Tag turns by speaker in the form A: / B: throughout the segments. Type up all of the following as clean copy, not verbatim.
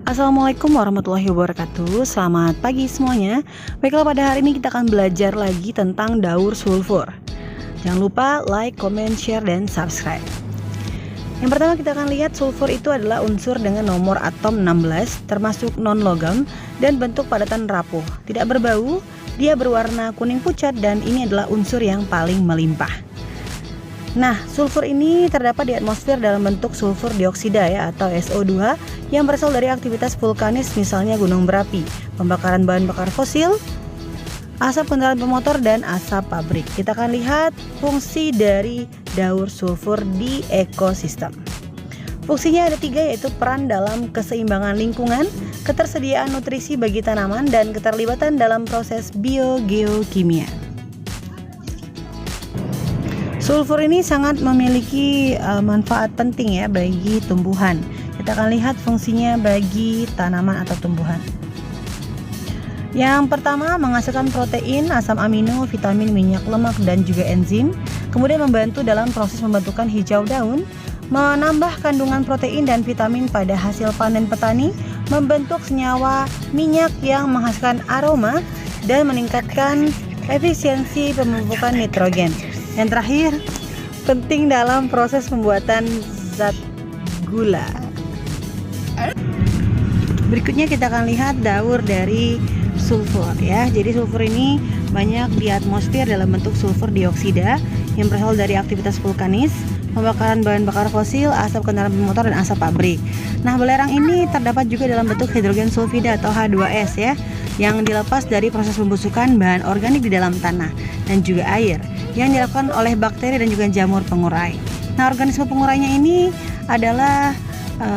A: Assalamualaikum warahmatullahi wabarakatuh. Selamat pagi semuanya. Baiklah, pada hari ini kita akan belajar lagi tentang daur sulfur. Jangan lupa like, comment, share, dan subscribe. Yang pertama kita akan lihat sulfur itu adalah unsur dengan nomor atom 16, termasuk non-logam dan bentuk padatan rapuh. Tidak berbau, dia berwarna kuning pucat dan ini adalah unsur yang paling melimpah. Nah, sulfur ini terdapat di atmosfer dalam bentuk sulfur dioksida ya, atau SO2 yang berasal dari aktivitas vulkanis, misalnya gunung berapi, pembakaran bahan bakar fosil, asap kendaraan bermotor, dan asap pabrik. Kita akan lihat fungsi dari daur sulfur di ekosistem. Fungsinya ada 3, yaitu peran dalam keseimbangan lingkungan, ketersediaan nutrisi bagi tanaman, dan keterlibatan dalam proses biogeokimia. Sulfur ini sangat memiliki manfaat penting ya bagi tumbuhan. Kita akan lihat fungsinya bagi tanaman atau tumbuhan. Yang pertama, menghasilkan protein, asam amino, vitamin, minyak, lemak, dan juga enzim. Kemudian membantu dalam proses pembentukan hijau daun, menambah kandungan protein dan vitamin pada hasil panen petani, membentuk senyawa minyak yang menghasilkan aroma, dan meningkatkan efisiensi pemupukan nitrogen. Yang terakhir, penting dalam proses pembuatan zat gula. Berikutnya kita akan lihat daur dari sulfur ya. Jadi sulfur ini banyak di atmosfer dalam bentuk sulfur dioksida yang berasal dari aktivitas vulkanis, pembakaran bahan bakar fosil, asap kendaraan bermotor, dan asap pabrik. Nah, belerang ini terdapat juga dalam bentuk hidrogen sulfida atau H2S ya, yang dilepas dari proses pembusukan bahan organik di dalam tanah dan juga air yang dilakukan oleh bakteri dan juga jamur pengurai. Nah, organisme pengurainya ini adalah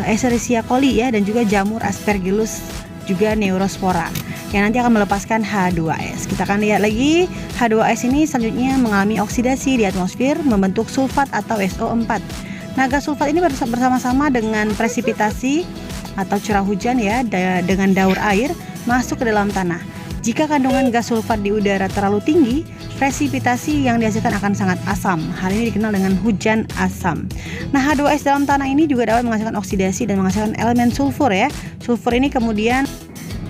A: Escherichia coli ya, dan juga jamur Aspergillus, juga Neurospora, yang nanti akan melepaskan H2S. Kita akan lihat lagi, H2S ini selanjutnya mengalami oksidasi di atmosfer membentuk sulfat atau SO4. Nah, gas sulfat ini bersama-sama dengan presipitasi atau curah hujan ya, dengan daur air masuk ke dalam tanah. Jika kandungan gas sulfat di udara terlalu tinggi, presipitasi yang dihasilkan akan sangat asam. Hal ini dikenal dengan hujan asam. Nah, H2S dalam tanah ini juga dapat menghasilkan oksidasi dan menghasilkan elemen sulfur ya. Sulfur ini kemudian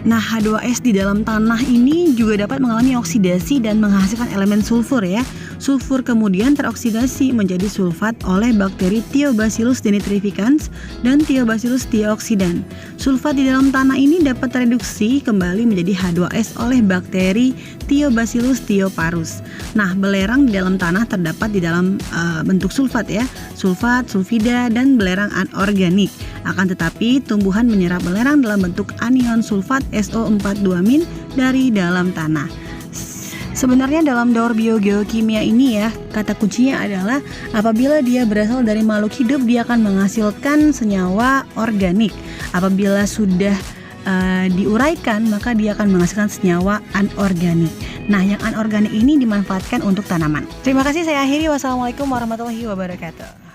A: H2S di dalam tanah ini juga dapat mengalami oksidasi dan menghasilkan elemen sulfur ya. Sulfur kemudian teroksidasi menjadi sulfat oleh bakteri Thiobacillus denitrificans dan Thiobacillus thiooxidans. Sulfat di dalam tanah ini dapat tereduksi kembali menjadi H2S oleh bakteri Thiobacillus thioparus. Nah, belerang di dalam tanah terdapat di dalam bentuk sulfat ya, sulfat, sulfida, dan belerang anorganik. Akan tetapi tumbuhan menyerap belerang dalam bentuk anion sulfat SO42- dari dalam tanah. Sebenarnya dalam daur biogeokimia ini ya, kata kuncinya adalah apabila dia berasal dari makhluk hidup, dia akan menghasilkan senyawa organik. Apabila sudah diuraikan, maka dia akan menghasilkan senyawa anorganik. Nah, yang anorganik ini dimanfaatkan untuk tanaman. Terima kasih, saya akhiri. Wassalamualaikum warahmatullahi wabarakatuh.